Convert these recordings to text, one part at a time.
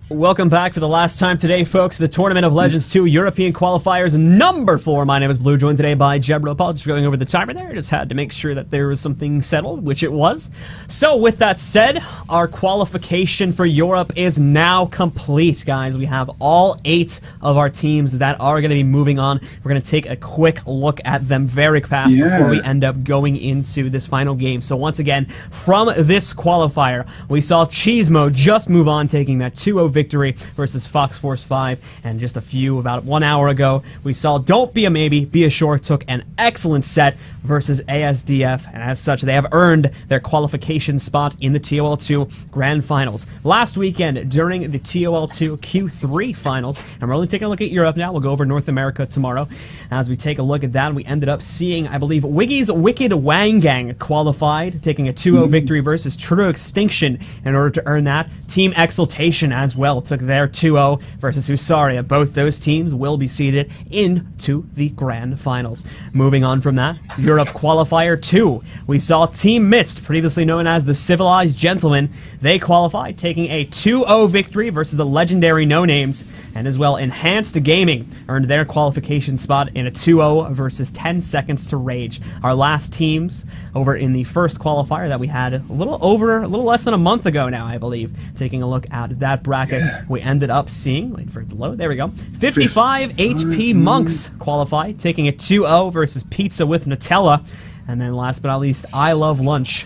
Welcome back for the last time today, folks. The Tournament of Legends 2 European Qualifiers number 4. My name is Blue, joined today by Jebro. Apologies for going over the timer there. Just had to make sure that there was something settled, which it was. So with that said, our qualification for Europe is now complete, guys. We have all 8 of our teams that are going to be moving on. We're going to take a quick look at them very fast before we end up going into this final game. So once again, from this qualifier, we saw Cheesemo just move on, taking that 2-0 victory versus FoxForceFive, and just about 1 hour ago, we saw Don't Be a Maybe, Be a Sure took an excellent set versus ASDF, and as such, they have earned their qualification spot in the ToL2 Grand Finals. Last weekend, during the ToL2 Q3 Finals, and we're only taking a look at Europe now, we'll go over North America tomorrow. As we take a look at that, we ended up seeing, I believe, Wiggy's Wicked Wangang qualified, taking a 2-0 victory versus True Extinction in order to earn that. Team Exaltation as well took their 2-0 versus Husaria. Both those teams will be seeded into the Grand Finals. Moving on from that, Europe Qualifier 2. We saw Team Mist, previously known as the Civilized Gentlemen. They qualified, taking a 2-0 victory versus the legendary No Names, and as well Enhanced Gaming earned their qualification spot in a 2-0 versus 10 Seconds to Rage. Our last teams over in the first qualifier that we had a little less than a month ago now, I believe. Taking a look at that bracket, we ended up seeing, wait for it to load, there we go, 55 HP Monks qualified, taking a 2-0 versus Pizza with Nutella. And then last but not least, I Love Lunch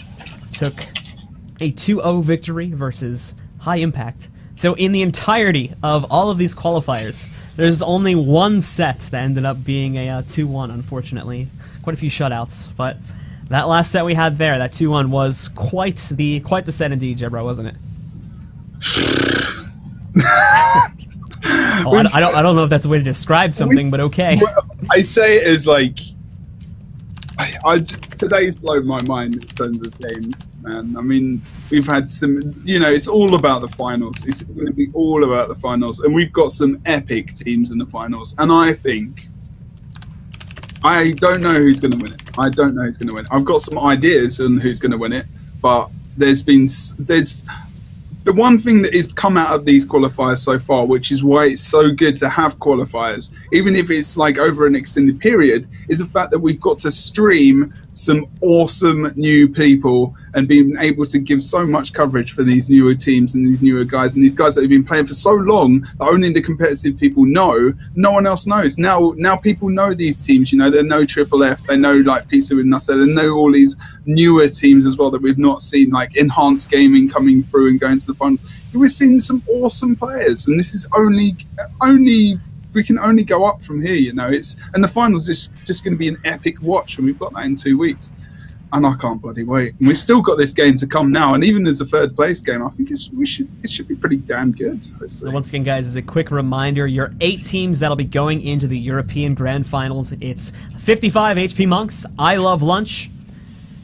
took a 2-0 victory versus High Impact. So in the entirety of all of these qualifiers, there's only one set that ended up being a 2-1, unfortunately. Quite a few shutouts, but that last set we had there, that 2-1, was quite the set indeed, Jebro, wasn't it? Oh, I don't know if that's a way to describe something, but okay. I say it as like, today's blown my mind in terms of games, man. I mean, we've had some, it's all about the finals. It's going to be all about the finals, and we've got some epic teams in the finals. And I don't know who's going to win it. I don't know who's going to win it. I've got some ideas on who's going to win it, but there's the one thing that has come out of these qualifiers so far, which is why it's so good to have qualifiers, even if it's like over an extended period, is the fact that we've got to stream some awesome new people and being able to give so much coverage for these newer teams and these newer guys and these guys that have been playing for so long that only the competitive people know. No one else knows. Now people know these teams. They know Triple F, they know like Pizza with Nutella, they know all these newer teams as well that we've not seen, like Enhanced Gaming coming through and going to the finals. We're seeing some awesome players, and this is only we can only go up from here, and the finals is just going to be an epic watch, and we've got that in 2 weeks, and I can't bloody wait. And we've still got this game to come now, and even as a third place game, I think it should be pretty damn good. So once again, guys, as a quick reminder, your 8 teams that'll be going into the European Grand Finals. It's 55 HP Monks, I Love Lunch.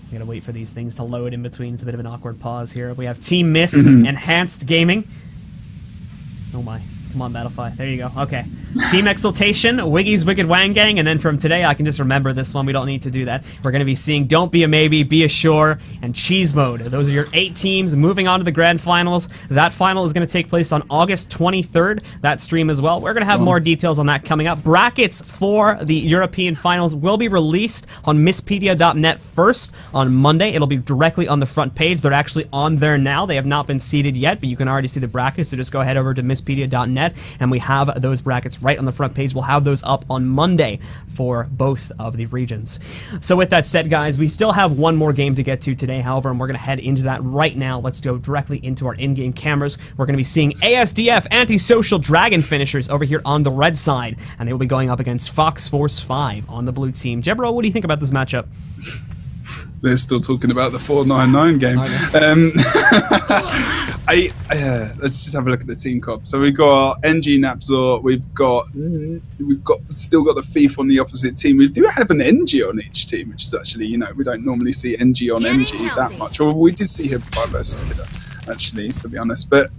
I'm gonna wait for these things to load in between. It's a bit of an awkward pause here. We have Team Mist, Enhanced Gaming. Oh my. Come on, Battlefy. There you go. Okay. Team Exaltation, Wiggy's Wicked Wangang, and then from today, I can just remember this one. We don't need to do that. We're going to be seeing Don't Be a Maybe, Be a Sure, and Cheese Mode. Those are your 8 teams moving on to the Grand Finals. That final is going to take place on August 23rd, that stream as well. We're going to have more details on that coming up. Brackets for the European Finals will be released on Misspedia.net first on Monday. It'll be directly on the front page. They're actually on there now. They have not been seeded yet, but you can already see the brackets, so just go head over to Misspedia.net, and we have those brackets right on the front page. We'll have those up on Monday for both of the regions. So with that said, guys, we still have one more game to get to today, however, and we're going to head into that right now. Let's go directly into our in-game cameras. We're going to be seeing ASDF, Antisocial Dragon Finishers, over here on the red side, and they will be going up against FoxForceFive on the blue team. Jebro, what do you think about this matchup? They're still talking about the 499 game. Let's just have a look at the team comp. So we've got NG Napzor, we've still got the Thief on the opposite team. We do have an NG on each team, which is actually, we don't normally see NG on NG that much. Or we did see him 5 versus Kidder, actually, to be honest. But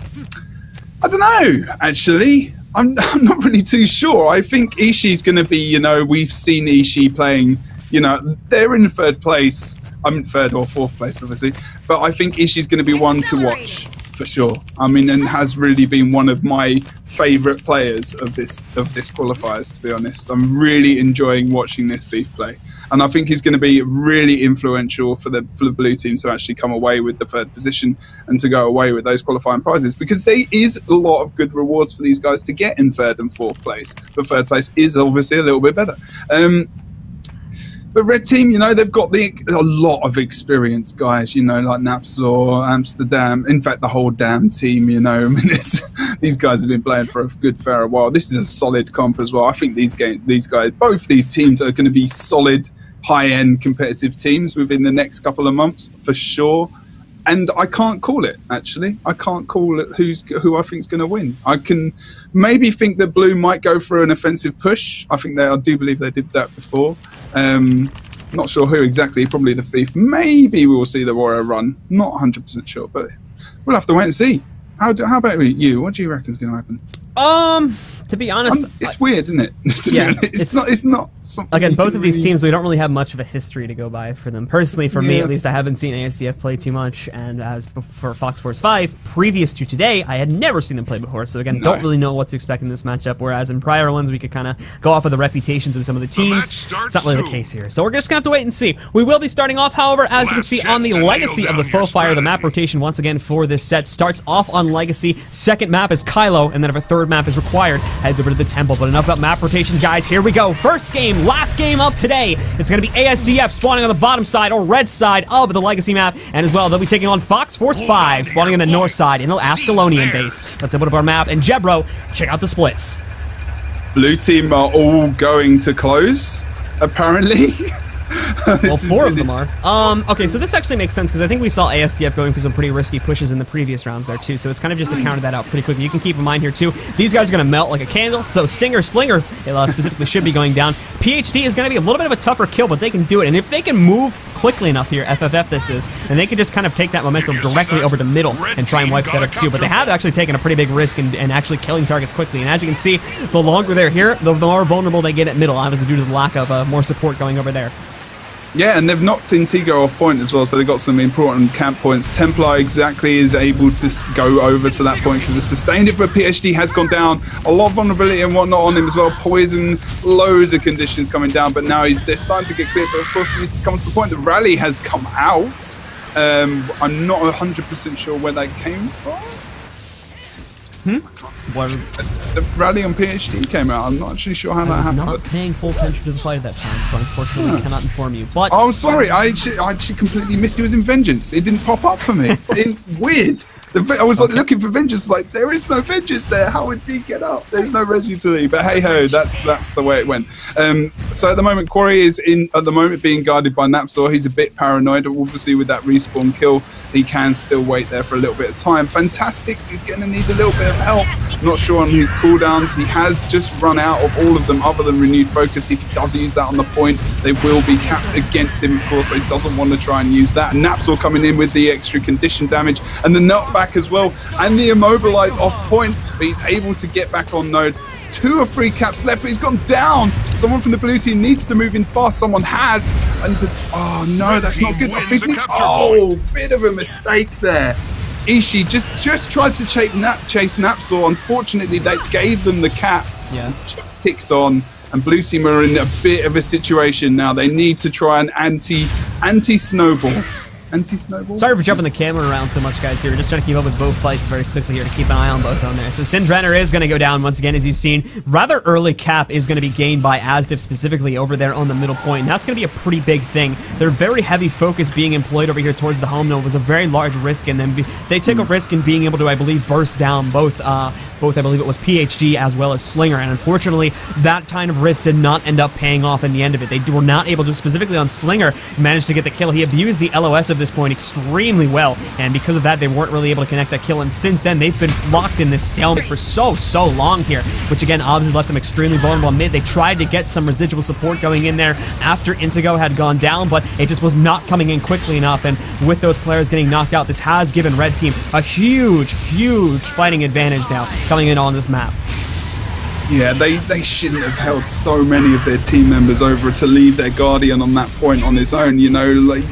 I don't know, actually. I'm not really too sure. I think Ishii's going to be, we've seen Ishii playing, they're in 3rd place. I'm in 3rd or 4th place, obviously. But I think Ishii's going to be one to watch for sure. I mean, and has really been one of my favourite players of this qualifiers, to be honest. I'm really enjoying watching this Thief play, and I think he's going to be really influential for the blue team to actually come away with the 3rd position and to go away with those qualifying prizes, because there is a lot of good rewards for these guys to get in 3rd and 4th place. But 3rd place is obviously a little bit better. But red team, you know, they've got a lot of experience, guys, you know, like Napsor, Amsterdam, in fact, the whole damn team, you know. I mean, these guys have been playing for a good fair while. This is a solid comp as well. I think these guys, both these teams are going to be solid, high-end competitive teams within the next couple of months, for sure. And I can't call it, actually. I can't call it who I think is going to win. I can maybe think that Blue might go for an offensive push. I do believe they did that before. Not sure who exactly, probably the Thief. Maybe we will see the Warrior run. Not 100% sure, but we'll have to wait and see. How about you? What do you reckon is going to happen? To be honest, it's weird, isn't it? Yeah, it's not something. Again, both of these teams, we don't really have much of a history to go by for them. Personally, for me at least, I haven't seen ASDF play too much, and as for FoxForceFive, previous to today, I had never seen them play before. So again, don't really know what to expect in this matchup. Whereas in prior ones, we could kind of go off of the reputations of some of the teams. It's not really the case here. So we're just gonna have to wait and see. We will be starting off, however, as you can see on the legacy of the FoxForceFive, the map rotation once again for this set starts off on legacy. 2nd map is Kylo, and then if a 3rd map is required, heads over to the temple. But enough about map rotations, guys. Here we go. First game, last game of today. It's going to be ASDF spawning on the bottom side or red side of the legacy map. And as well, they'll be taking on FoxForceFive spawning in the north side in the Ascalonian base. Let's open up our map. And Jebro, check out the splits. Blue team are all going to close, apparently. Well, 4 of them are. Okay, so this actually makes sense because I think we saw ASDF going through some pretty risky pushes in the previous rounds there too, so it's kind of just to counter that out pretty quickly. You can keep in mind here too, these guys are going to melt like a candle, so Slinger specifically should be going down. PhD is going to be a little bit of a tougher kill, but they can do it, and if they can move quickly enough here, FFF this is, and they can just kind of take that momentum directly over to middle and try and wipe that up too, but they have actually taken a pretty big risk and actually killing targets quickly, and as you can see, the longer they're here, the more vulnerable they get at middle, obviously due to the lack of more support going over there. Yeah, and they've knocked Intigo off point as well, so they've got some important camp points. Templar exactly is able to go over to that point because it's sustained it, but PhD has gone down. A lot of vulnerability and whatnot on him as well. Poison, loads of conditions coming down, but now they're starting to get clear, but of course he needs to come to the point. The rally has come out. I'm not 100% sure where that came from. What? The rally on PhD came out. I'm not actually sure how that happened. I was not paying full attention to the fight at that time, so unfortunately I cannot inform you. But oh, sorry, I actually completely missed he was in Vengeance. It didn't pop up for me. Weird. I was like looking for Vengeance, like there is no Vengeance there. How would he get up? There's no res utility. But hey ho, that's the way it went. So at the moment, Quarry is being guarded by Napsor. He's a bit paranoid, obviously with that respawn kill. He can still wait there for a little bit of time. Fantastics is going to need a little bit of help. Not sure on his cooldowns. He has just run out of all of them other than Renewed Focus. If he does use that on the point, they will be capped against him, of course, so he doesn't want to try and use that. Napsor coming in with the extra condition damage and the knockback as well, and the Immobilize off point, but he's able to get back on node. 2 or 3 caps left, but he's gone down. Someone from the blue team needs to move in fast. Someone has. Oh no, that's not good. Oh, bit of a mistake there. Ishii just tried to chase Napsor. Unfortunately, they gave them the cap. Yeah. It's just ticked on. And blue team are in a bit of a situation now. They need to try an anti-snowball. Anti-snowball? Sorry for jumping the camera around so much, guys, here. We're just trying to keep up with both fights very quickly here to keep an eye on both on there. So Syndrenner is going to go down once again, as you've seen. Rather early cap is going to be gained by ASDF specifically over there on the middle point. And that's going to be a pretty big thing. Their very heavy focus being employed over here towards the home node was a very large risk, and then they took a risk in being able to, I believe, burst down both I believe it was PhD as well as Slinger, and unfortunately that kind of risk did not end up paying off in the end of it. They were not able to, specifically on Slinger, manage to get the kill. He abused the LOS of this point extremely well, and because of that they weren't really able to connect that kill, and since then they've been locked in this stalemate for so long here, which again obviously left them extremely vulnerable mid. They tried to get some residual support going in there after Intigo had gone down, but it just was not coming in quickly enough, and with those players getting knocked out, this has given Red Team a huge fighting advantage now coming in on this map. Yeah, they shouldn't have held so many of their team members over to leave their Guardian on that point on his own, you know, like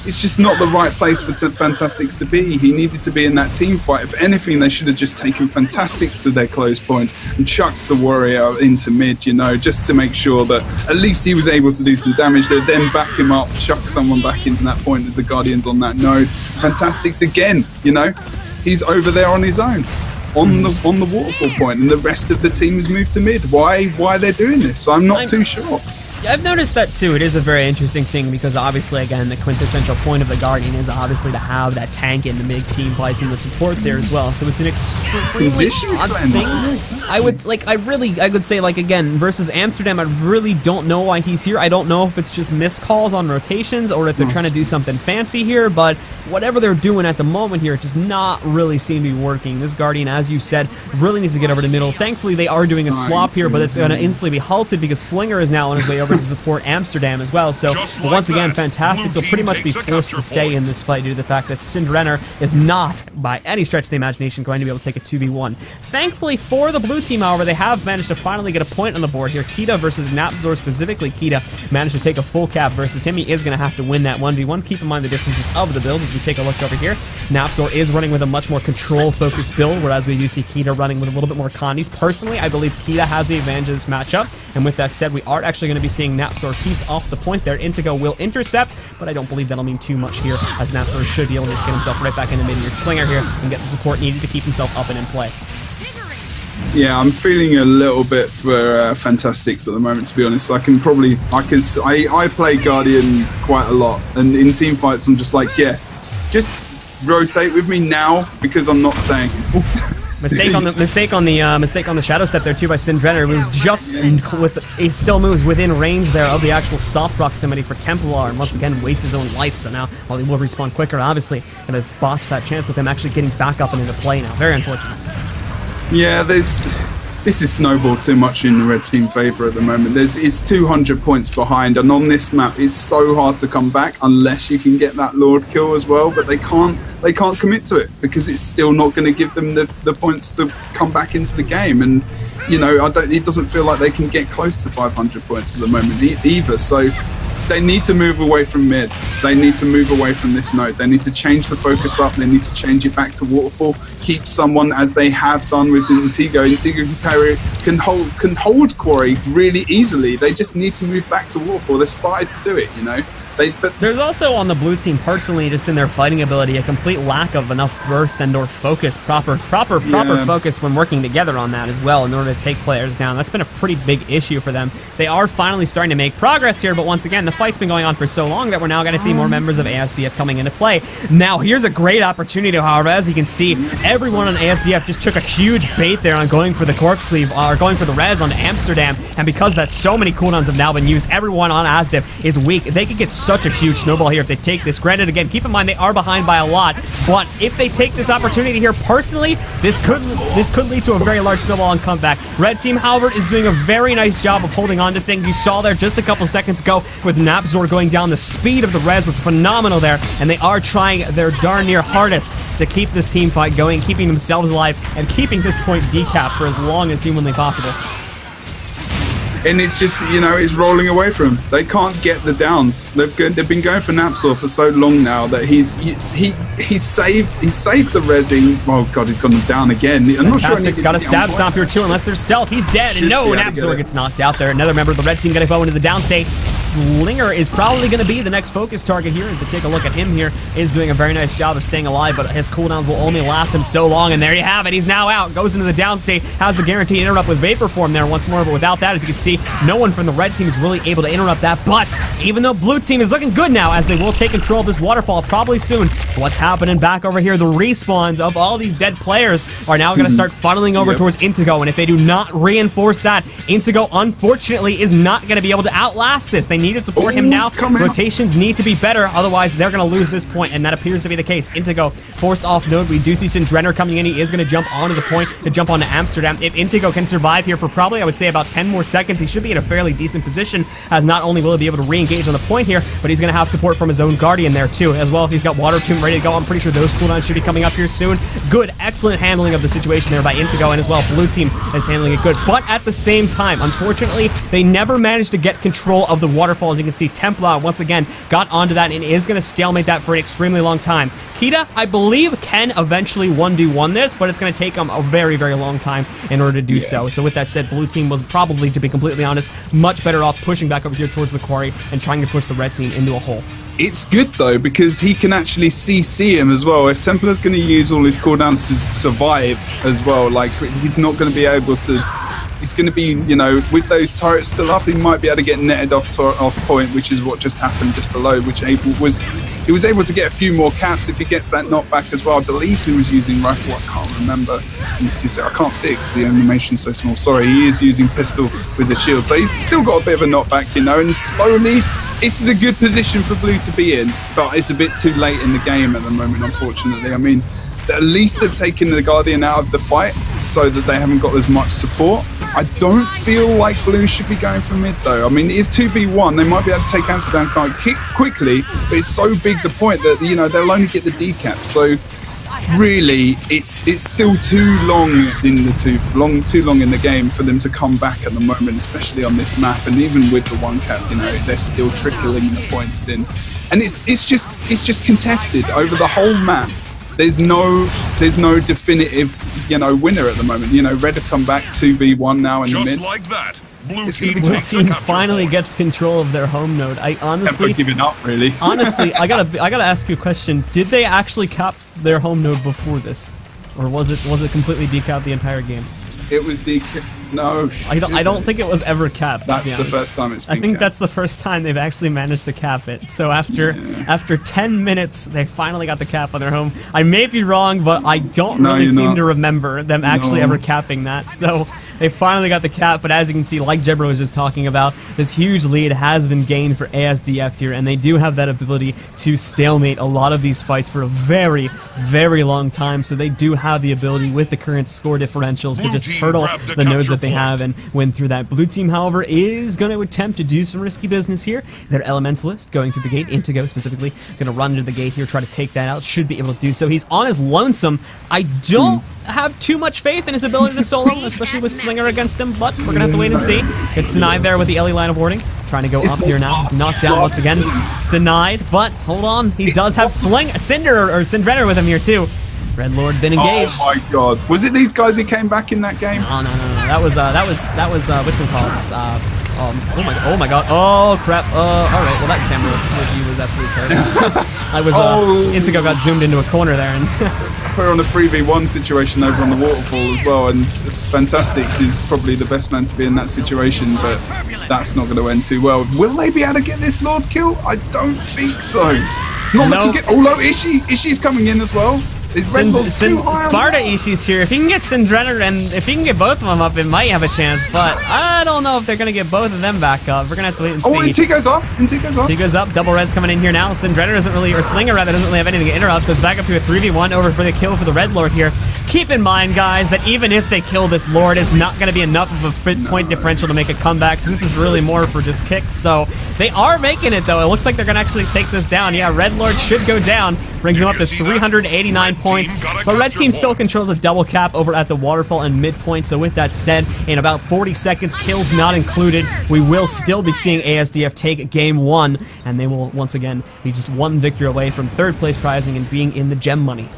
it's just not the right place for Fantastics to be. He needed to be in that team fight. If anything, they should have just taken Fantastics to their close point and chucked the Warrior into mid, you know, just to make sure that at least he was able to do some damage. They then back him up, chuck someone back into that point as the Guardian's on that node. Fantastics again, you know, he's over there on his own. On the waterfall point, and the rest of the team has moved to mid. Why they're doing this? I'm not too sure. I've noticed that too. It is a very interesting thing because obviously, again, the quintessential point of the Guardian is obviously to have that tank in the big team fights and the support there as well. So it's an extremely odd thing. I would say, like, again, versus Amsterdam, I really don't know why he's here. I don't know if it's just missed calls on rotations or if they're trying to do something fancy here, but whatever they're doing at the moment here, it does not really seem to be working. This Guardian, as you said, really needs to get over to middle. Thankfully, they are doing a swap here, but it's going to instantly be halted because Slinger is now on his way over to support Amsterdam as well. So once again, Fantastics will pretty much be forced to stay in this fight due to the fact that Syndrenner is not, by any stretch of the imagination, going to be able to take a 2v1. Thankfully for the blue team, however, they have managed to finally get a point on the board here. Kita versus Napzor, specifically Kita, managed to take a full cap versus him. He is going to have to win that 1v1. Keep in mind the differences of the build as we take a look over here. Napzor is running with a much more control-focused build, whereas we do see Kita running with a little bit more condies. Personally, I believe Kita has the advantage of this matchup, and with that said, we are actually going to be seeing Napzor piece off the point there. Intego will intercept, but I don't believe that'll mean too much here, as Napzor should be able to just get himself right back in the mid here. Slinger here and get the support needed to keep himself up and in play. Yeah, I'm feeling a little bit for Fantastics at the moment, to be honest. I play Guardian quite a lot, and in team fights I'm just like, yeah, just rotate with me now because I'm not staying. Mistake on the shadow step there too by Syndrenner, who's just he still moves within range there of the actual stop proximity for Templar, and once again wastes his own life. So now, while he will respawn quicker, obviously gonna botch that chance of him actually getting back up and into play now. Very unfortunate. Yeah, this is snowballed too much in the red team favor at the moment. It's 200 points behind, and on this map it's so hard to come back unless you can get that Lord kill as well, but they can't commit to it because it's still not going to give them the points to come back into the game. And you know, it doesn't feel like they can get close to 500 points at the moment either. So they need to move away from mid. They need to move away from this node. They need to change the focus up. They need to change it back to waterfall. Keep someone, as they have done with Intego. Intego can hold Quarry really easily. They just need to move back to waterfall. They've started to do it, you know. But there's also on the blue team personally, just in their fighting ability, a complete lack of enough burst and or focus, proper focus when working together on that as well in order to take players down. That's been a pretty big issue for them. They are finally starting to make progress here, but once again, the fight's been going on for so long that we're now going to see more members of ASDF coming into play. Now, here's a great opportunity, however, as you can see, everyone on ASDF just took a huge bait there on going for the corpse cleave, or going for the res on Amsterdam, and because that so many cooldowns have now been used, everyone on ASDF is weak. They could get such a huge snowball here if they take this. Granted, again, keep in mind they are behind by a lot, but if they take this opportunity here, personally, this could lead to a very large snowball and comeback. Red team, however, is doing a very nice job of holding on to things. You saw there just a couple seconds ago with Napzor going down. The speed of the res was phenomenal there, and they are trying their darn near hardest to keep this team fight going, keeping themselves alive, and keeping this point decapped for as long as humanly possible. And it's just, you know, it's rolling away from them. They can't get the downs. They've been going for Napzor for so long now that he's saved the resi. Oh god, he's gone down again. I'm not sure. He's got a stab stomp here too, unless there's stealth. He's dead. And no, Napzor gets knocked out there. Another member of the red team gonna go into the downstate. Slinger is probably gonna be the next focus target here. As to take a look at him here, is doing a very nice job of staying alive, but his cooldowns will only last him so long. And there you have it. He's now out. Goes into the downstate. Has the guaranteed interrupt with Vapor Form there once more, but without that, as you can see, no one from the red team is really able to interrupt that. But even though blue team is looking good now, as they will take control of this waterfall probably soon, what's happening back over here? The respawns of all these dead players are now going to start funneling over towards Intego, and if they do not reinforce that, Intego unfortunately is not going to be able to outlast this. They need to support him now. Rotations need to be better, otherwise they're going to lose this point, and that appears to be the case. Intego forced off node. We do see Syndrenner coming in. He is going to jump onto the point to jump onto Amsterdam. If Intego can survive here for probably, I would say, about 10 more seconds, he should be in a fairly decent position, as not only will he be able to re-engage on the point here, but he's going to have support from his own Guardian there too, as well. He's got Water Tomb ready to go. I'm pretty sure those cooldowns should be coming up here soon. Good, excellent handling of the situation there by Intego, and as well, blue team is handling it good. But at the same time, unfortunately, they never managed to get control of the waterfall. As you can see, Templar once again got onto that and is going to stalemate that for an extremely long time. Kita, I believe, can eventually 1v1 this, but it's going to take him a very, very long time in order to do so. So with that said, blue team was probably, to be completely honest, much better off pushing back over here towards the quarry and trying to push the red team into a hole. It's good though, because he can actually CC him as well. If Templar's going to use all his cooldowns to survive as well, like, he's not going to be able to... He's going to be, you know, with those turrets still up, he might be able to get netted off point, which is what just happened just below, which he was able to get a few more caps if he gets that knockback as well. I believe he was using rifle, I can't remember. I can't see it because the animation's so small. Sorry, he is using pistol with the shield, so he's still got a bit of a knockback, you know, and slowly, this is a good position for blue to be in, but it's a bit too late in the game at the moment, unfortunately. I mean, at least they've taken the Guardian out of the fight so that they haven't got as much support. I don't feel like blue should be going for mid though. I mean, it is 2v1. They might be able to take Amsterdam quite quickly, but it's so big the point that, you know, they'll only get the decap. So really, it's still too long in the too long in the game for them to come back at the moment, especially on this map. And even with the one cap, you know, they're still trickling the points in, and it's just contested over the whole map. There's no definitive, you know, winner at the moment. You know, red have come back 2v1 now in the mid. Just like that. Blue team finally gets control of their home node. I honestly never given up, really. Honestly, I gotta ask you a question. Did they actually cap their home node before this, or was it completely decapped the entire game? It was decapped. No, I don't think it was ever capped. That's the first time it's been I think capped. that's the first time they've actually managed to cap it. So after 10 minutes, they finally got the cap on their home. I may be wrong, but I don't really seem to remember them actually ever capping that. So they finally got the cap, but as you can see, like Jebro was just talking about, this huge lead has been gained for ASDF here, and they do have that ability to stalemate a lot of these fights for a very, very long time. So they do have the ability with the current score differentials to just turtle the nodes that they have and win through that. Blue team, however, is going to attempt to do some risky business here. Their Elementalist going through the gate, Intego specifically, going to run into the gate here, try to take that out, should be able to do so. He's on his lonesome. I don't have too much faith in his ability to solo, especially with Slinger against him, but we're going to have to wait and see. Gets denied there with the Ellie line of warding. Trying to go up here now. Knocked down once again. Denied, but hold on. He does have Syndrenner with him here too. Red Lord been engaged. Oh my god. Was it these guys who came back in that game? No. That was whatchamacallits. Oh my god. Oh crap. Alright, well that camera review was absolutely terrible. Intego got zoomed into a corner there and we're on a 3v1 situation over on the waterfall as well, and Fantastics is probably the best man to be in that situation, but that's not going to end too well. Will they be able to get this Lord kill? I don't think so. It's not looking good. Although Ishi's coming in as well. Sparta Ishi's here. If he can get Syndrenner and if he can get both of them up, it might have a chance, but I don't know if they're going to get both of them back up. We're going to have to wait and see. Oh, and Tigo's up. Tigo's up. Double res coming in here now. Syndrenner doesn't really, or Slinger rather, doesn't really have anything to interrupt, so it's back up to a 3v1 over for the kill for the Red Lord here. Keep in mind, guys, that even if they kill this Lord, it's not going to be enough of a point differential to make a comeback, so this is really more for just kicks. So they are making it, though. It looks like they're going to actually take this down. Yeah, Red Lord should go down. Brings him up to 389 points. But Red Team still controls a double cap over at the waterfall and midpoint. So with that said, in about 40 seconds, kills not included, we will still be seeing ASDF take game 1. And they will, once again, be just one victory away from third place prizing and being in the gem money.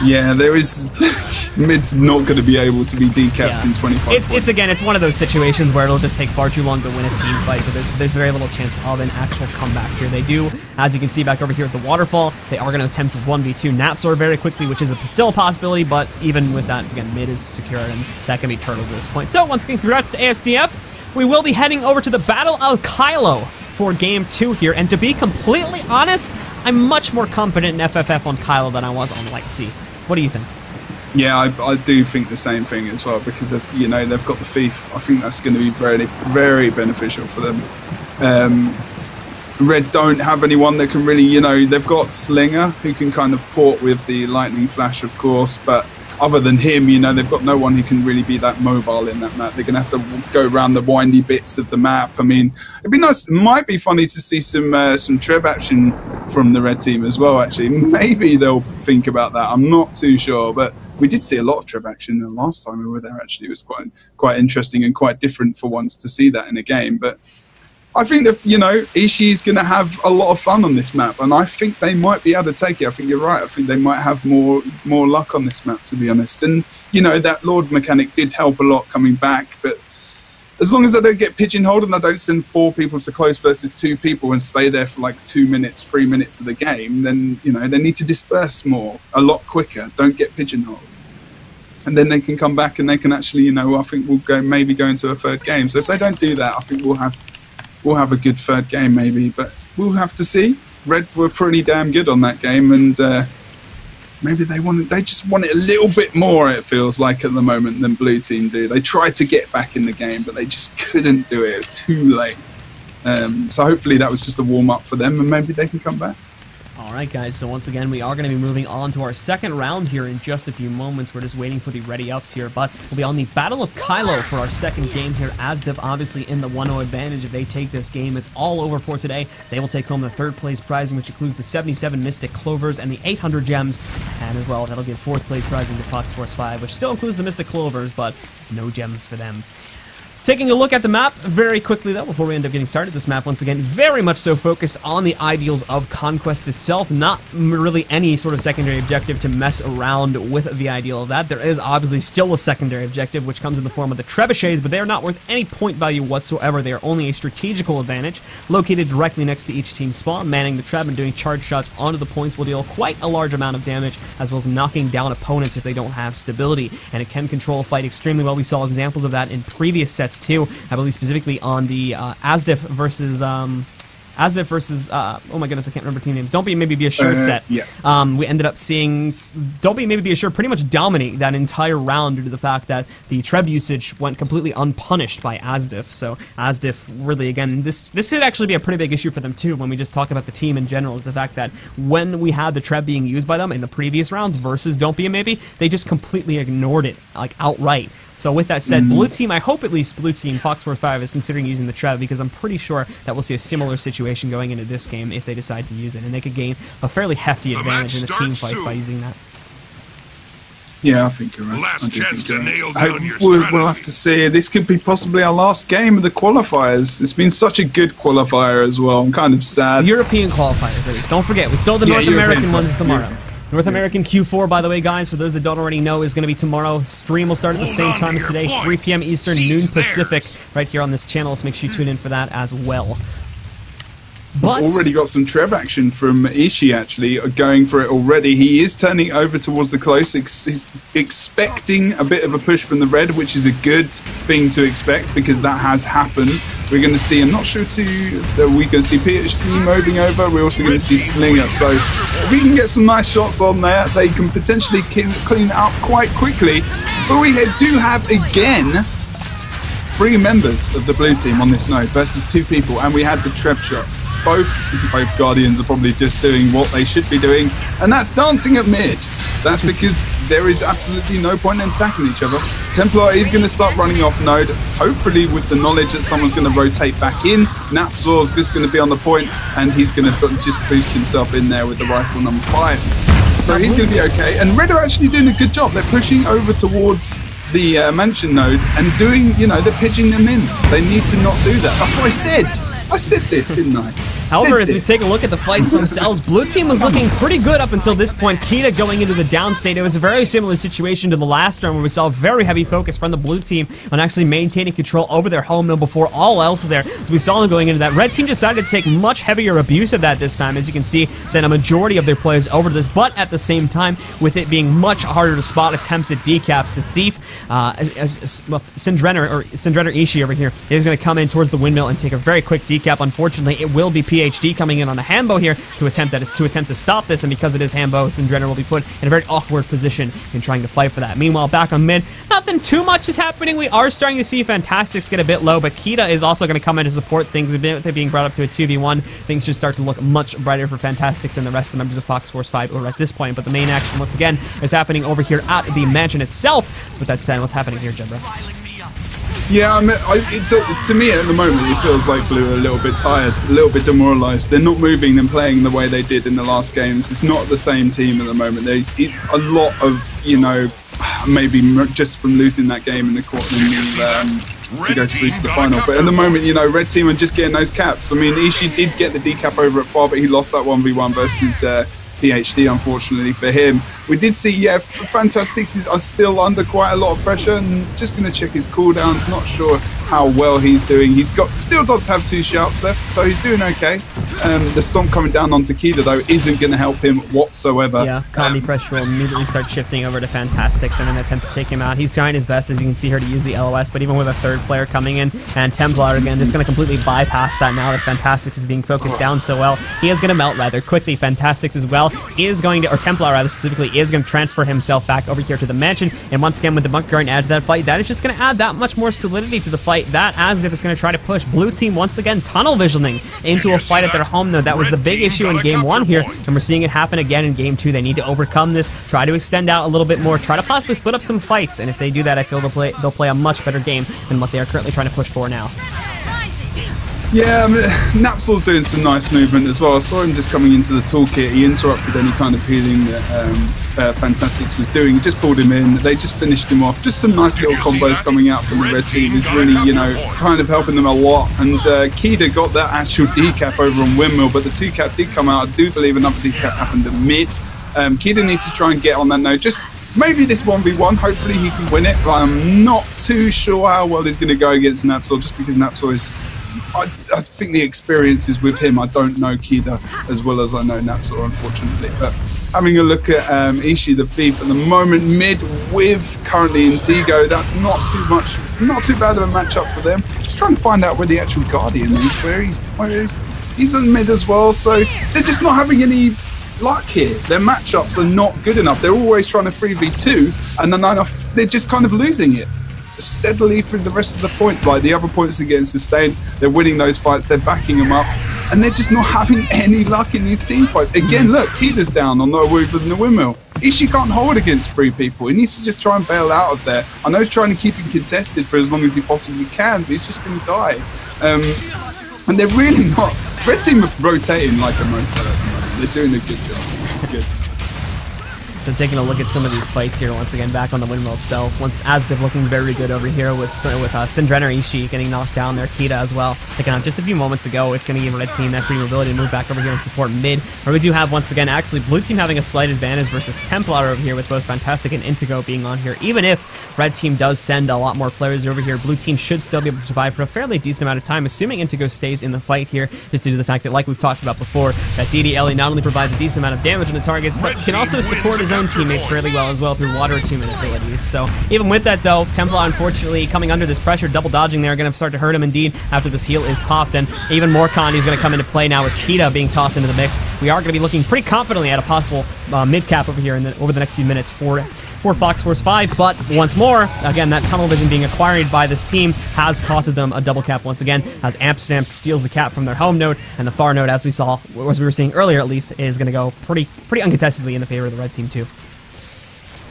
Yeah, there is... Mid's not going to be able to be decapped in 25 points. It's one of those situations where it'll just take far too long to win a team fight, so there's very little chance of an actual comeback here. They do, as you can see back over here at the waterfall, they are going to attempt 1v2 Napsor very quickly, which is still a possibility, but even with that, again, mid is secure, and that can be turtled at this point. So, once again, congrats to ASDF. We will be heading over to the Battle of Kylo for Game 2 here, and to be completely honest, I'm much more confident in FFF on Kylo than I was on Legacy. What do you think? Yeah, I do think the same thing as well, because of, you know, they've got the Thief. I think that's going to be very, very beneficial for them. Red don't have anyone that can really, you know, they've got Slinger who can kind of port with the Lightning Flash, of course, but other than him, you know, they've got no one who can really be that mobile in that map. They're going to have to go around the windy bits of the map. I mean, it'd be nice. It might be funny to see some Treb action from the red team as well, actually. Maybe they'll think about that. I'm not too sure, but we did see a lot of Treb action the last time we were there, actually. It was quite interesting and quite different for once to see that in a game. But I think that, you know, Ishii's going to have a lot of fun on this map, and I think they might be able to take it. I think you're right. I think they might have more luck on this map, to be honest. And, you know, that Lord mechanic did help a lot coming back, but as long as they don't get pigeonholed and they don't send 4 people to close versus 2 people and stay there for like 2 minutes, 3 minutes of the game, then, you know, they need to disperse more, a lot quicker. Don't get pigeonholed. And then they can come back and they can actually, you know, I think we'll maybe go into a third game. So if they don't do that, I think we'll have a good third game maybe, but we'll have to see. Red were pretty damn good on that game, and maybe they just want it a little bit more, it feels like at the moment, than blue team do. They tried to get back in the game, but they just couldn't do it. It was too late. So hopefully that was just a warm-up for them, and maybe they can come back. Alright guys, so once again we are going to be moving on to our second round here in just a few moments. We're just waiting for the ready-ups here, but we'll be on the Battle of Kylo for our second game here. ASDF obviously in the 1-0 advantage. If they take this game, it's all over for today. They will take home the third place prizing, which includes the 77 Mystic Clovers and the 800 gems, and as well that'll give fourth place prizing to FoxForceFive, which still includes the Mystic Clovers, but no gems for them. Taking a look at the map very quickly, though, before we end up getting started. This map, once again, very much so focused on the ideals of Conquest itself. Not really any sort of secondary objective to mess around with the ideal of that. There is obviously still a secondary objective, which comes in the form of the trebuchets, but they are not worth any point value whatsoever. They are only a strategical advantage, located directly next to each team's spawn. Manning the treb and doing charge shots onto the points will deal quite a large amount of damage, as well as knocking down opponents if they don't have stability. And it can control a fight extremely well. We saw examples of that in previous sets too. I believe specifically on the ASDF versus oh my goodness, I can't remember team names. Don't Be Maybe Be Assured set. Yeah. We ended up seeing Don't Be Maybe Be Assured pretty much dominate that entire round due to the fact that the treb usage went completely unpunished by ASDF. So ASDF really, again, this could actually be a pretty big issue for them too when we just talk about the team in general, is the fact that when we had the treb being used by them in the previous rounds versus Don't Be a Maybe, they just completely ignored it, like outright. So with that said, blue team, I hope at least blue team, FoxForceFive, is considering using the treb, because I'm pretty sure that we'll see a similar situation going into this game if they decide to use it, and they could gain a fairly hefty advantage in the team fights by using that. Yeah, I think you're right. Last chance to nail down your strategy. We'll have to see. This could be possibly our last game of the qualifiers. It's been such a good qualifier as well. I'm kind of sad. European qualifiers, at least. Don't forget, we still have the North American ones tomorrow. North American Q4, by the way, guys, for those that don't already know, is going to be tomorrow. Stream will start at the same time as today, 3 p.m. Eastern, noon Pacific, right here on this channel, so make sure you tune in for that as well. But we've already got some treb action from Ishii, actually, going for it already. He is turning over towards the close. He's expecting a bit of a push from the red, which is a good thing to expect, because that has happened. We're going to see, I'm not sure we're going to see PhD moving over. We're also going to see Slinger. So if we can get some nice shots on there, they can potentially clean it up quite quickly. But we do have, again, 3 members of the blue team on this node versus 2 people, and we had the treb shot. Both Guardians are probably just doing what they should be doing, and that's dancing at mid. That's because there is absolutely no point in attacking each other. Templar is going to start running off node, hopefully with the knowledge that someone's going to rotate back in. Napzor's just going to be on the point, and he's going to just boost himself in there with the rifle number 5. So he's going to be okay. And Red are actually doing a good job. They're pushing over towards the mansion node and doing, you know, they're pitching them in. They need to not do that. That's what I said. I said this, didn't I? However, as we take a look at the fights themselves, blue team was looking pretty good up until this point. Kita going into the downstate, it was a very similar situation to the last round where we saw a very heavy focus from the blue team on actually maintaining control over their home node before all else there. So we saw them going into that. Red team decided to take much heavier abuse of that this time, as you can see, send a majority of their players over to this, but at the same time, with it being much harder to spot attempts at decaps, the thief, Syndrenner Ishii over here, is going to come in towards the windmill and take a very quick decap. Unfortunately, it will be PhD coming in on a Hambo here to attempt to stop this, and because it is Hambo, Syndrenor will be put in a very awkward position in trying to fight for that. Meanwhile, back on mid, nothing too much is happening. We are starting to see Fantastics get a bit low, but Kita is also going to come in to support things a bit. They're being brought up to a 2v1. Things should start to look much brighter for Fantastics and the rest of the members of FoxForceFive over at this point, but the main action, once again, is happening over here at the mansion itself. So with that said, what's happening here, Jebra? Yeah, I mean, to me at the moment it feels like Blue are a little bit tired, a little bit demoralised. They're not moving and playing the way they did in the last games. It's not the same team at the moment. There's a lot of, you know, maybe just from losing that game in the quarter to go through to the final. But at the moment, you know, red team are just getting those caps. I mean, Ishii did get the decap over at far, but he lost that 1v1 versus PhD, unfortunately for him. We did see, yeah, Fantastics are still under quite a lot of pressure, and just going to check his cooldowns. Not sure how well he's doing. He's still does have 2 shouts left, so he's doing okay. The stomp coming down onto Kida, though, isn't going to help him whatsoever. Yeah, combi pressure will immediately start shifting over to Fantastics in an attempt to take him out. He's trying his best, as you can see here, to use the LOS, but even with a 3rd player coming in, and Templar, again, just going to completely bypass that now that Fantastics is being focused down so well. He is going to melt rather quickly. Fantastics as well is going to, or Templar rather specifically, is going to transfer himself back over here to the mansion, and once again with the bunker guard added to that fight, that is just going to add that much more solidity to the fight. That ASDF is going to try to push blue team once again tunnel visioning into a fight at their home node. That was the big issue in game 1 here, and we're seeing it happen again in game 2. They need to overcome this, try to extend out a little bit more, try to possibly split up some fights, and if they do that, I feel they'll play a much better game than what they are currently trying to push for now. Yeah, I mean, Napsol's doing some nice movement as well. I saw him just coming into the toolkit. He interrupted any kind of healing that Fantastics was doing. He just pulled him in. They just finished him off. Just some nice little combos coming out from the red team is really, you know, kind of helping them a lot. And Kida got that actual decap over on Windmill, but the 2-cap did come out. I do believe another decap happened at mid. Kida needs to try and get on that node. Just maybe this 1v1. Hopefully he can win it, but I'm not too sure how well he's going to go against Napsol, just because Napsol is... I think the experience is with him. I don't know Kida as well as I know Napsol, unfortunately. But having a look at Ishii, the thief, at the moment, mid with currently Intigo, that's not too bad of a matchup for them. Just trying to find out where the actual Guardian is, where he's in mid as well. So they're just not having any luck here. Their matchups are not good enough. They're always trying to 3v2, and then they're just kind of losing it steadily through the rest of the point. Like, the other points are getting sustained, they're winning those fights, they're backing them up, and they're just not having any luck in these team fights. Again, look, Kida's down on the roof of the Windmill. Ishii can't hold against 3 people. He needs to just try and bail out of there. I know he's trying to keep him contested for as long as he possibly can, but he's just going to die. And they're really not... Red team are rotating like a mofo at the moment. They're doing a good job. Good. So taking a look at some of these fights here, once again back on the Windmill itself. Once ASDF looking very good over here with Syndrenor Ishii getting knocked down there, Kita as well. Taking out just a few moments ago, it's going to give red team that free mobility to move back over here and support mid. Where we do have, once again, actually blue team having a slight advantage versus Templar over here with both Fantastic and Intigo being on here. Even if red team does send a lot more players over here, blue team should still be able to survive for a fairly decent amount of time, assuming Intigo stays in the fight here, just due to the fact that, like we've talked about before, that DDLE not only provides a decent amount of damage on the targets, but can also support his own teammates fairly well as well through water attunement abilities. So even with that though, Templar unfortunately coming under this pressure, double dodging there, going to start to hurt him indeed after this heal is popped, and even more Condi is going to come into play now with Kita being tossed into the mix. We are going to be looking pretty confidently at a possible mid-cap over here over the next few minutes for FoxForceFive, but once more, again, that tunnel vision being acquired by this team has costed them a double cap once again, as Amsterdam steals the cap from their home node, and the far node, as we were seeing earlier at least, is going to go pretty uncontestedly in the favor of the red team too.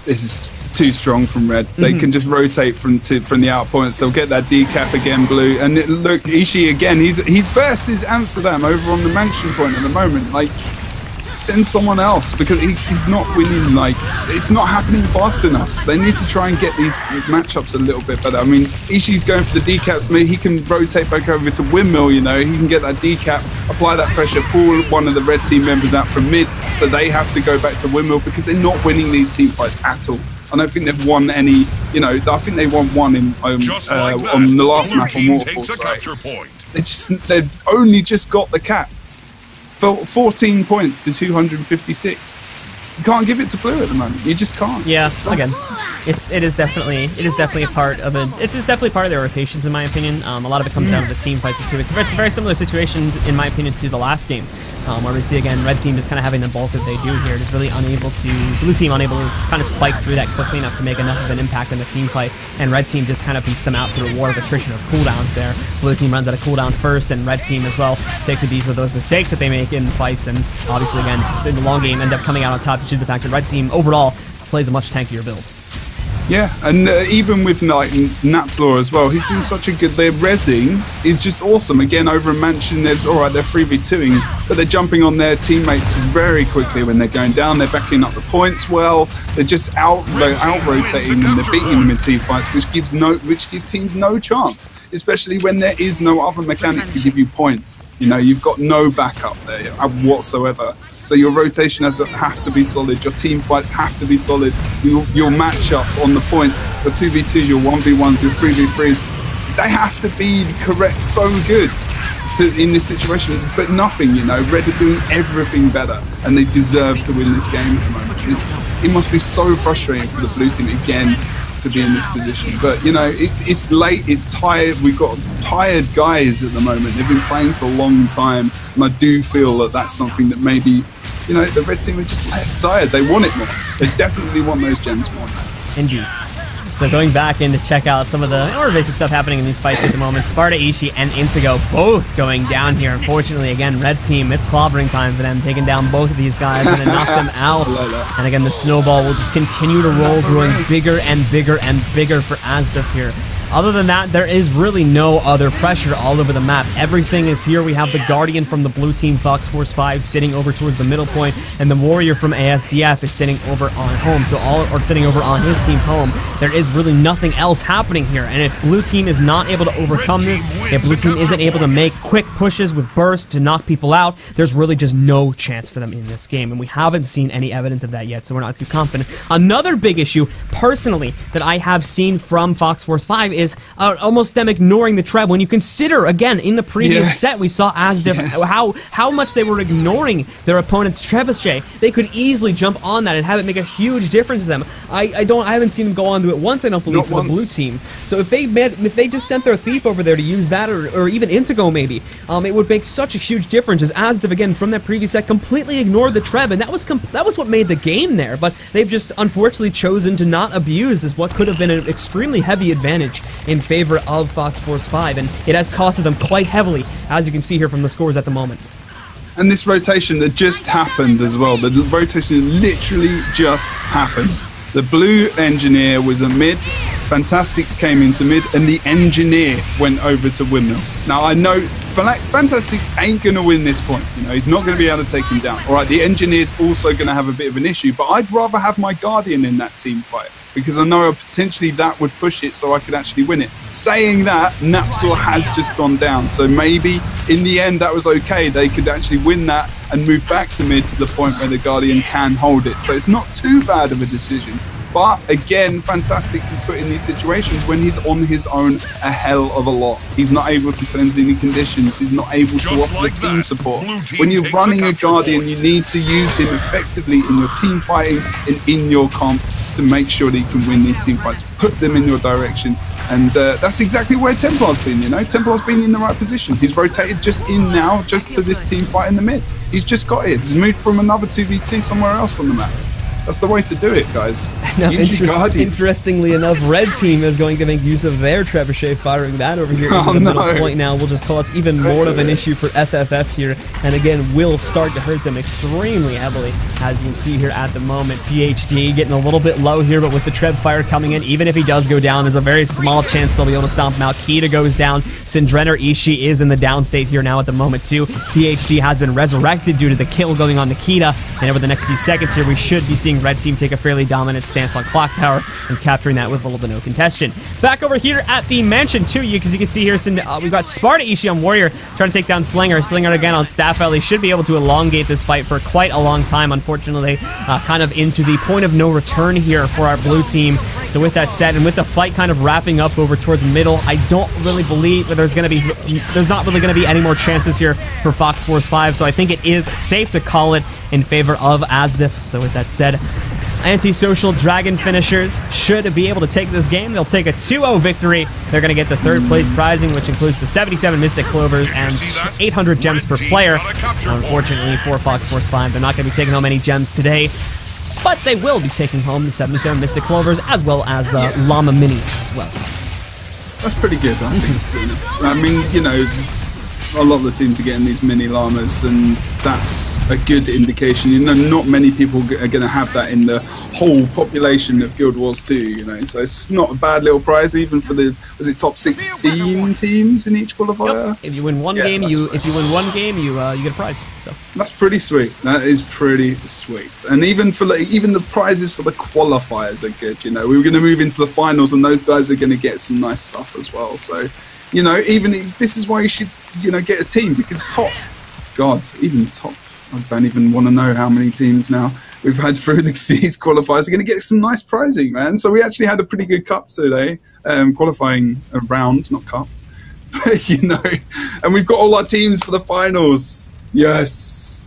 This is too strong from red. They can just rotate from the out points. They'll get that decap again, blue. And look, Ishii again. He's versus Amsterdam over on the mansion point at the moment. Like, send someone else, because he's not winning. Like, it's not happening fast enough. They need to try and get these matchups a little bit better. I mean, Ishii's going for the decaps. Maybe he can rotate back over to Windmill. You know, he can get that decap, apply that pressure, pull one of the red team members out from mid, so they have to go back to Windmill, because they're not winning these team fights at all. I don't think they've won any. You know, I think they won one in on the last map on Waterfall. They've only just got the cap. 14 points to 256. You can't give it to blue at the moment. You just can't. Yeah, so, again. it is definitely a part of it. It's definitely part of their rotations, in my opinion. A lot of it comes down to the team fights too. It's a very similar situation, in my opinion, to the last game, where we see again red team just kind of having the bulk that they do here, just really unable to blue team unable to kind of spike through that quickly enough to make enough of an impact in the team fight, and red team just kind of beats them out through a war of attrition of cooldowns there. Blue team runs out of cooldowns first, and red team as well takes advantage of those mistakes that they make in fights, and obviously again in the long game end up coming out on top due to the fact that red team overall plays a much tankier build. Yeah, and even with like Napzor as well, he's doing such a good. Their rezzing is just awesome. Again, over a mansion, there's all right. They're 3v2ing, but they're jumping on their teammates very quickly when they're going down. They're backing up the points well. They're just out rotating and they're beating them in team fights, which gives teams no chance. Especially when there is no other mechanic to give you points. You know, you've got no backup there whatsoever. So your rotation have to be solid, your team fights have to be solid, your matchups on the points, your 2v2s, your 1v1s, your 3v3s, they have to be correct so good in this situation, but nothing, you know. Red are doing everything better, and they deserve to win this game at the moment. It must be so frustrating for the blue team again to be in this position, but you know, it's late, it's tired. We've got tired guys at the moment. They've been playing for a long time, and I do feel that that's something that maybe, you know, the red team are just less tired. They want it more. They definitely want those gems more. Indeed. So going back in to check out some of the more basic stuff happening in these fights at the moment, Sparta, Ishii, and Intego both going down here. Unfortunately, again, red team, it's clobbering time for them, taking down both of these guys and knock them out. And again, the snowball will just continue to roll, growing bigger and bigger and bigger for ASDF here. Other than that, there is really no other pressure all over the map. Everything is here. We have the Guardian from the blue team, FoxForceFive, sitting over towards the middle point, and the Warrior from ASDF is sitting over on home. Sitting over on his team's home. There is really nothing else happening here. And if blue team is not able to overcome this, if blue team isn't able to make quick pushes with burst to knock people out, there's really just no chance for them in this game. And we haven't seen any evidence of that yet, so we're not too confident. Another big issue, personally, that I have seen from FoxForceFive is almost them ignoring the treb. When you consider, again, in the previous set, we saw ASDF, how much they were ignoring their opponent's trebuchet. They could easily jump on that and have it make a huge difference to them. I haven't seen them go on to it once, I don't believe, for the blue team. So if they just sent their thief over there to use that, or even Intego maybe, it would make such a huge difference, as ASDF, again, from that previous set, completely ignored the treb, and that was what made the game there. But they've just unfortunately chosen to not abuse this, what could have been an extremely heavy advantage in favor of FoxForceFive, and it has costed them quite heavily, as you can see here from the scores at the moment. And this rotation that just happened as well, the rotation literally just happened. The blue engineer was a mid, Fantastics came into mid, and the engineer went over to windmill. Now I know Fantastics ain't going to win this point, you know, he's not going to be able to take him down. Alright, the engineer's also going to have a bit of an issue, but I'd rather have my Guardian in that team fight, because I know potentially that would push it so I could actually win it. Saying that, Napzor has just gone down, so maybe in the end that was okay. They could actually win that and move back to mid to the point where the Guardian can hold it. So it's not too bad of a decision. But again, Fantastics is put in these situations when he's on his own a hell of a lot. He's not able to cleanse any conditions. He's not able to offer the team support. When you're running a Guardian, you need to use him effectively in your team fighting and in your comp to make sure that you can win these team fights. Put them in your direction. And that's exactly where Templar's been, you know. Templar's been in the right position. He's rotated just in now, just to this team fight in the mid. He's just got it. He's moved from another 2v2 somewhere else on the map. That's the way to do it, guys. Now, interestingly enough, red team is going to make use of their trebuchet, firing that over here into the middle point now. Will just cause even more of an issue for FFF here, and again, will start to hurt them extremely heavily, as you can see here at the moment. PhD getting a little bit low here, but with the treb fire coming in, even if he does go down, there's a very small chance they'll be able to stomp him out. Kita goes down. Syndrenner Ishii is in the down state here now at the moment, too. PhD has been resurrected due to the kill going on Nikita, and over the next few seconds here, we should be seeing red team take a fairly dominant stance on Clock Tower and capturing that with little to no contention. Back over here at the mansion too, because you can see here we've got Sparta Ishii on Warrior trying to take down Slinger. Slinger again on Staff Alley should be able to elongate this fight for quite a long time. Unfortunately, kind of into the point of no return here for our blue team. So with that said, and with the fight kind of wrapping up over towards middle, I don't really believe that there's not really going to be any more chances here for FoxForceFive. So I think it is safe to call it in favor of ASDF. So with that said, Antisocial Dragon finishers should be able to take this game. They'll take a 2-0 victory. They're going to get the third place prizing, which includes the 77 Mystic Clovers and 800 gems per player. Unfortunately for FoxForceFive, they're not going to be taking home any gems today, but they will be taking home the 77 Mystic Clovers as well as the Llama Mini as well. That's pretty good, I think, to be honest. I mean, you know, a lot of the teams are getting these mini llamas, and that's a good indication. You know, not many people are going to have that in the whole population of Guild Wars 2. You know, so it's not a bad little prize, even for the top 16 teams in each qualifier. Yep. If you win one game, you get a prize. So that's pretty sweet. That is pretty sweet. And even for even the prizes for the qualifiers are good. You know, we were going to move into the finals, and those guys are going to get some nice stuff as well. So, you know, even this is why you should, you know, get a team, because top, even top, I don't even want to know how many teams now we've had through these qualifiers are going to get some nice prizing, man. So we actually had a pretty good cup today, qualifying a round, not cup, you know, and we've got all our teams for the finals. Yes,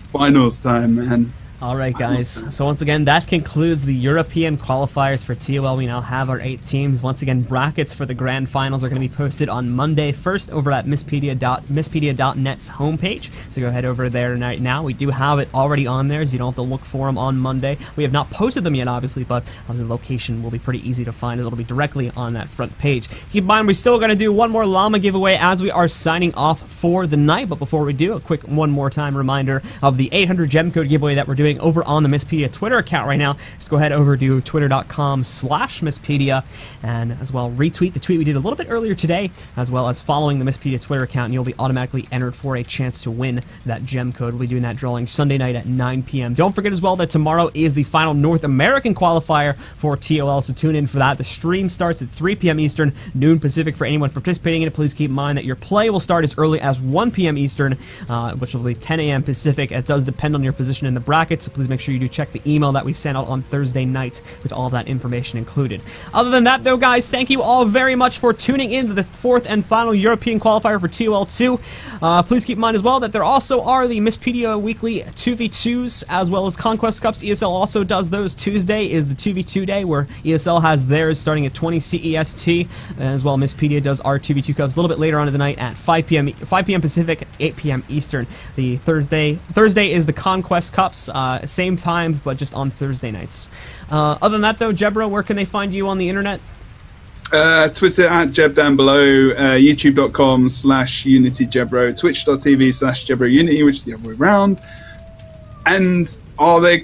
finals time, man. All right, guys. So once again, that concludes the European qualifiers for ToL. We now have our 8 teams. Once again, brackets for the grand finals are going to be posted on Monday, first over at misspedia.net's homepage. So go head over there right now. We do have it already on there, so you don't have to look for them on Monday. We have not posted them yet, obviously, but obviously the location will be pretty easy to find. It'll be directly on that front page. Keep in mind, we're still going to do one more llama giveaway as we are signing off for the night. But before we do, a quick one more time reminder of the 800 gem code giveaway that we're doing over on the Misspedia Twitter account right now. Just go ahead over to twitter.com/Misspedia and as well retweet the tweet we did a little bit earlier today, as well as following the Misspedia Twitter account, and you'll be automatically entered for a chance to win that gem code. We'll be doing that drawing Sunday night at 9 p.m. Don't forget as well that tomorrow is the final North American qualifier for ToL, so tune in for that. The stream starts at 3 p.m. Eastern, noon Pacific for anyone participating in it. Please keep in mind that your play will start as early as 1 p.m. Eastern, which will be 10 a.m. Pacific. It does depend on your position in the bracket, so please make sure you do check the email that we sent out on Thursday night with all that information included. Other than that, though, guys, thank you all very much for tuning in to the 4th and final European qualifier for ToL2. Please keep in mind as well that there also are the Misspedia weekly 2v2s as well as Conquest Cups. ESL also does those. Tuesday is the 2v2 day where ESL has theirs starting at 20 CEST, as well Misspedia does our 2v2 Cups a little bit later on in the night at 5 p.m. Pacific, 8 p.m. Eastern. The Thursday is the Conquest Cups, same times, but just on Thursday nights. Other than that, though, Jebra, where can they find you on the internet? Twitter at Jeb down below, youtube.com/UnityJebro, twitch.tv/JebroUnity, which is the other way around. And I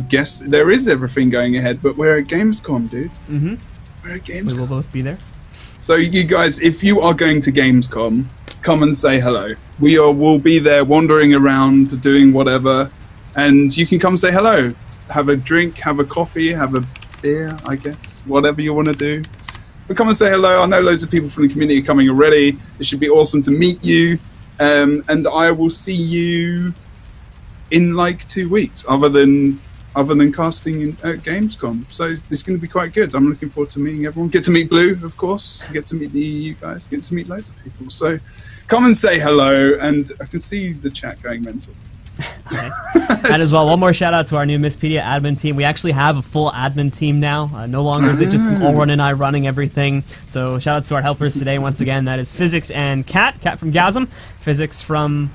guess there is everything going ahead, but we're at Gamescom, dude. Mm-hmm. We're at Gamescom. We will both be there. So you guys, if you are going to Gamescom, come and say hello. We'll be there wandering around, doing whatever. And you can come say hello, have a drink, have a coffee, have a beer, I guess, whatever you want to do. But come and say hello. I know loads of people from the community are coming already. It should be awesome to meet you. And I will see you in like 2 weeks, other than casting at Gamescom. So it's going to be quite good. I'm looking forward to meeting everyone. Get to meet Blue, of course. Get to meet you guys. Get to meet loads of people. So come and say hello. And I can see the chat going mental. Okay. And as well, one more shout out to our new Misspedia admin team. We actually have a full admin team now. No longer is it just Allrun and I running everything. So shout out to our helpers today once again. That is Physics and Kat from Gasm, Physics from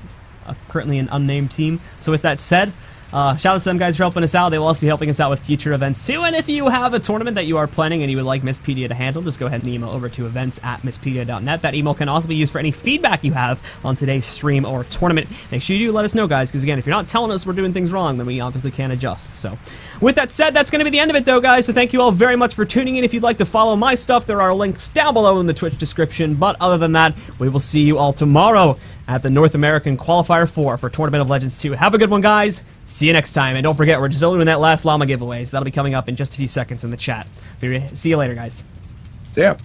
currently an unnamed team. So with that said, shout out to them guys for helping us out. They will also be helping us out with future events too. And if you have a tournament that you are planning and you would like Misspedia to handle, just go ahead and email over to events@misspedia.net. That email can also be used for any feedback you have on today's stream or tournament. Make sure you do let us know, guys, because again, if you're not telling us we're doing things wrong, then we obviously can't adjust. So with that said, that's going to be the end of it though, guys. So thank you all very much for tuning in. If you'd like to follow my stuff, there are links down below in the Twitch description. But other than that, we will see you all tomorrow at the North American Qualifier 4 for Tournament of Legends 2. Have a good one, guys. See you next time. And don't forget, we're still doing that last llama giveaway, so that'll be coming up in just a few seconds in the chat. See you later, guys. See ya.